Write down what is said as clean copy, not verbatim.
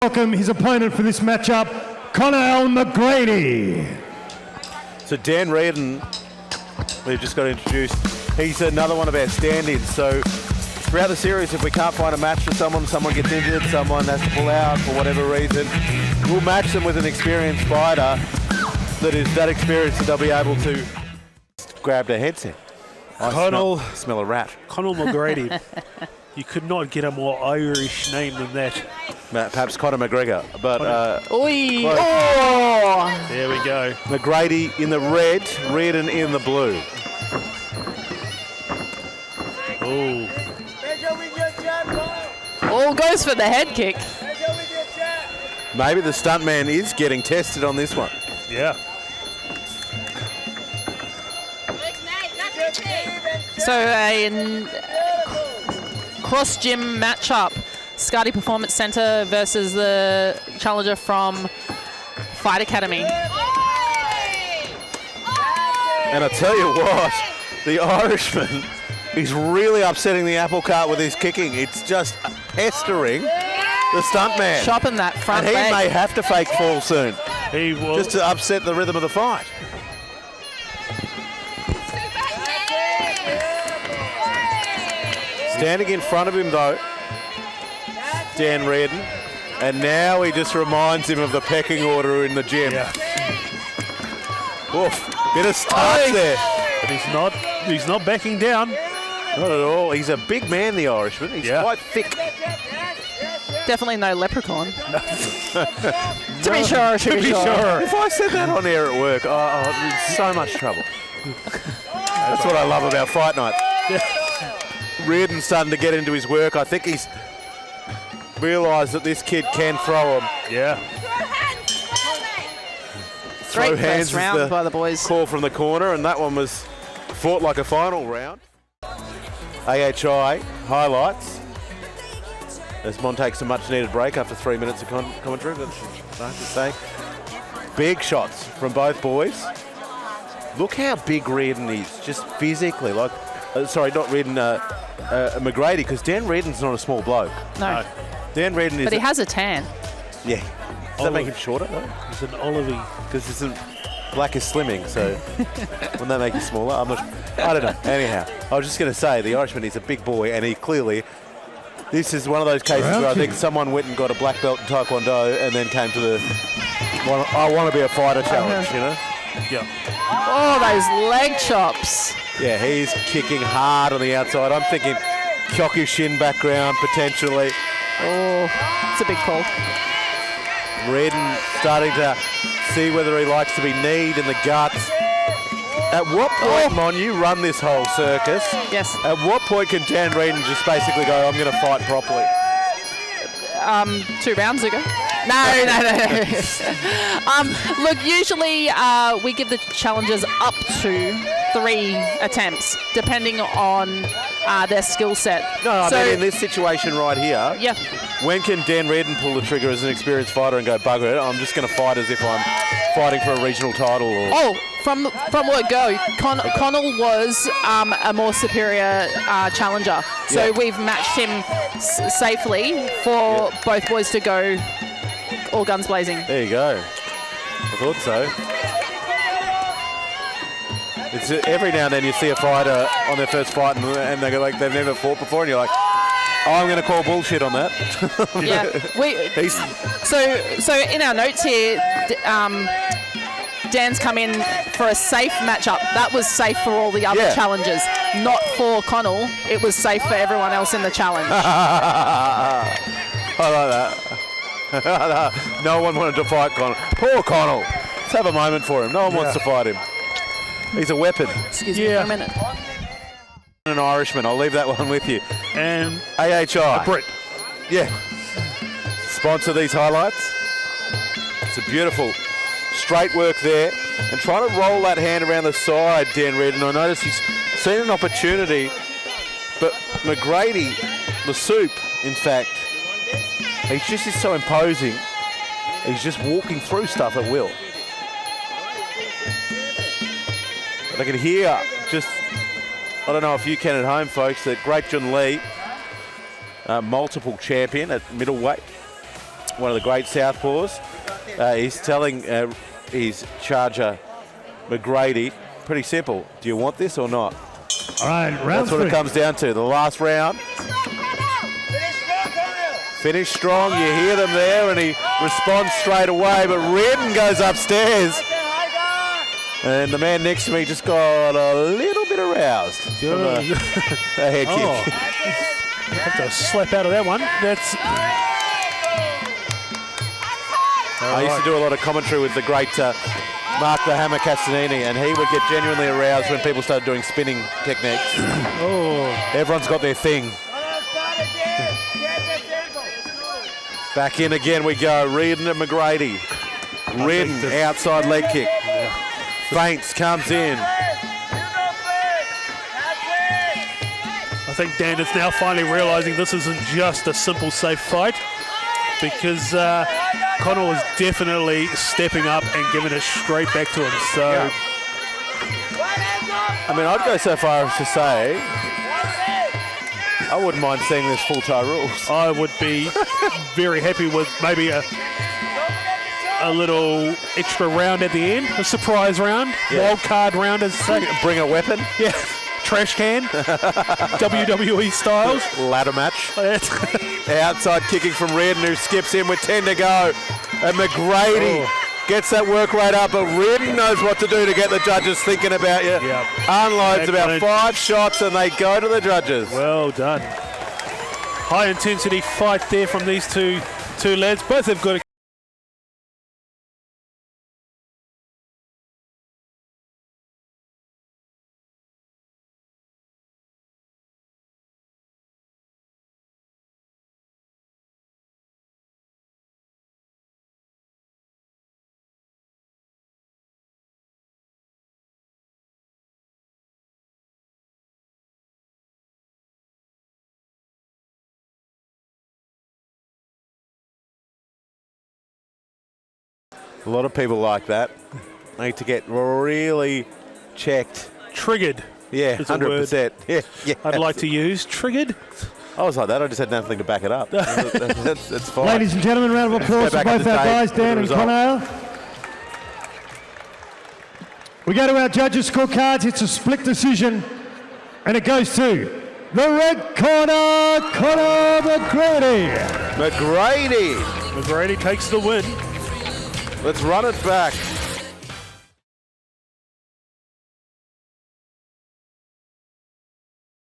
Welcome his opponent for this matchup, Conaill McGrady. So Dan Reardon, we've just got introduced. He's another one of our stand-ins. So throughout the series, if we can't find a match for someone gets injured, someone has to pull out for whatever reason, we'll match them with an experienced fighter that is that experienced that they'll be able to grab their headset. I smell a rat. Conaill McGrady. You could not get a more Irish name than that. Perhaps Conor McGregor, but Oi! close. Oh! There we go. McGrady in the red, Reardon in the blue. Oh, All goes for the head kick. Maybe the stuntman is getting tested on this one. yeah. So a cross-gym matchup. Scotty Performance Centre versus the challenger from Fight Academy. And I tell you what, the Irishman is really upsetting the apple cart with his kicking. It's just pestering the stuntman. Chopping that front And he leg. may have to fake fall soon, He will. just to upset the rhythm of the fight. Standing in front of him though, Dan Reardon, and now he just reminds him of the pecking order in the gym. Yeah. Oof, bit of starch there. But he's not backing down. Not at all. He's a big man, the Irishman. He's quite thick. Definitely no leprechaun. To be sure, to be sure. If I said that on air at work, I'm in so much trouble. That's what I love about Fight Night. Reardon's starting to get into his work. I think he's realised that this kid can throw him. Yeah. Throw Great hands first is round by the boys. Call from the corner, and that one was fought like a final round. AHI highlights. As Mon takes a much-needed break after 3 minutes of commentary, but I have to say, big shots from both boys. Look how big Reardon is, just physically. Like, sorry, not Reardon, McGrady, because Dan Reardon's not a small bloke. No, Dan Reardon is. but he has a tan. Yeah. Does that make him shorter though? He's an Olivey. Because isn't black is slimming, so wouldn't that make him smaller? I don't know. Anyhow, I was just going to say the Irishman is a big boy, and he clearly. This is one of those cases where I think someone went and got a black belt in Taekwondo and then came to the I want to be a fighter challenge, you know? Yeah. Oh, those leg chops. Yeah, he's kicking hard on the outside. I'm thinking Kyokushin background potentially. Oh, it's a big call. Reardon starting to see whether he likes to be kneed in the guts. At what point, Mon, you run this whole circus? Yes. At what point can Dan Reardon just basically go, I'm going to fight properly? 2 rounds ago. No. Look, usually we give the challengers up to 3 attempts, depending on their skill set. No, I mean in this situation right here, Yeah. when can Dan Reardon pull the trigger as an experienced fighter and go, bugger it, I'm just going to fight as if I'm fighting for a regional title? Or Oh, from word go, Conaill was a more superior challenger. So we've matched him safely for both boys to go all guns blazing. There you go. I thought so. It's every now and then you see a fighter on their first fight and they go like they've never fought before, and you're like, oh, I'm going to call bullshit on that. Yeah. So in our notes here, Dan's come in for a safe matchup. That was safe for all the other challengers, not for Conaill. It was safe for everyone else in the challenge. I like that. No one wanted to fight Conaill. Poor Conaill. Let's have a moment for him. No one wants to fight him. He's a weapon. Excuse me for a minute. An Irishman. I'll leave that one with you. And AHI. a Brit. Yeah. Sponsor these highlights. It's a beautiful straight work there. And trying to roll that hand around the side, Dan Reardon. I noticed he's seen an opportunity, but McGrady, the soup, in fact, he's just is so imposing. He's just walking through stuff at will. But I can hear just, I don't know if you can at home, folks, that Great John Lee, multiple champion at middleweight. one of the great southpaws. He's telling his charger, McGrady, pretty simple. Do you want this or not? All right, round That's what three. it comes down to. The last round. Finish strong. You hear them there, and he responds straight away. But Reardon goes upstairs. And the man next to me just got a little bit aroused from a head kick. Have to slap out of that one. That's. I used to do a lot of commentary with the great Mark the Hammer Castanini, and he would get genuinely aroused when people started doing spinning techniques. Everyone's got their thing. Back in again we go. Reardon and McGrady. Reardon, outside leg kick. Feints, comes in. I think Dan is now finally realising this isn't just a simple, safe fight, because Conaill is definitely stepping up and giving it straight back to him. So, I mean, I'd go so far as to say I wouldn't mind seeing this full tie rules. I would be very happy with maybe a little extra round at the end, a surprise round, wild card round, as say. Bring a weapon. Yeah, trash can, WWE styles. Ladder match. Outside kicking from Reardon, who skips in with 10 to go. And McGrady gets that work rate up, but Reardon knows what to do to get the judges thinking about you. Yep. Unloads about 5 shots and they go to the judges. Well done. High intensity fight there from these two lads. Both have got a lot of people like that. Need to get really checked. triggered. Yeah, It's a word 100%. Yeah. I'd like to use triggered. I was like that. I just had nothing to back it up. That's fine. Ladies and gentlemen, round of applause go for back both at our the guys, tape for the Dan and result. Conaill. We go to our judges' scorecards. It's a split decision, and it goes to the red corner, Conaill McGrady. McGrady. McGrady takes the win. Let's run it back.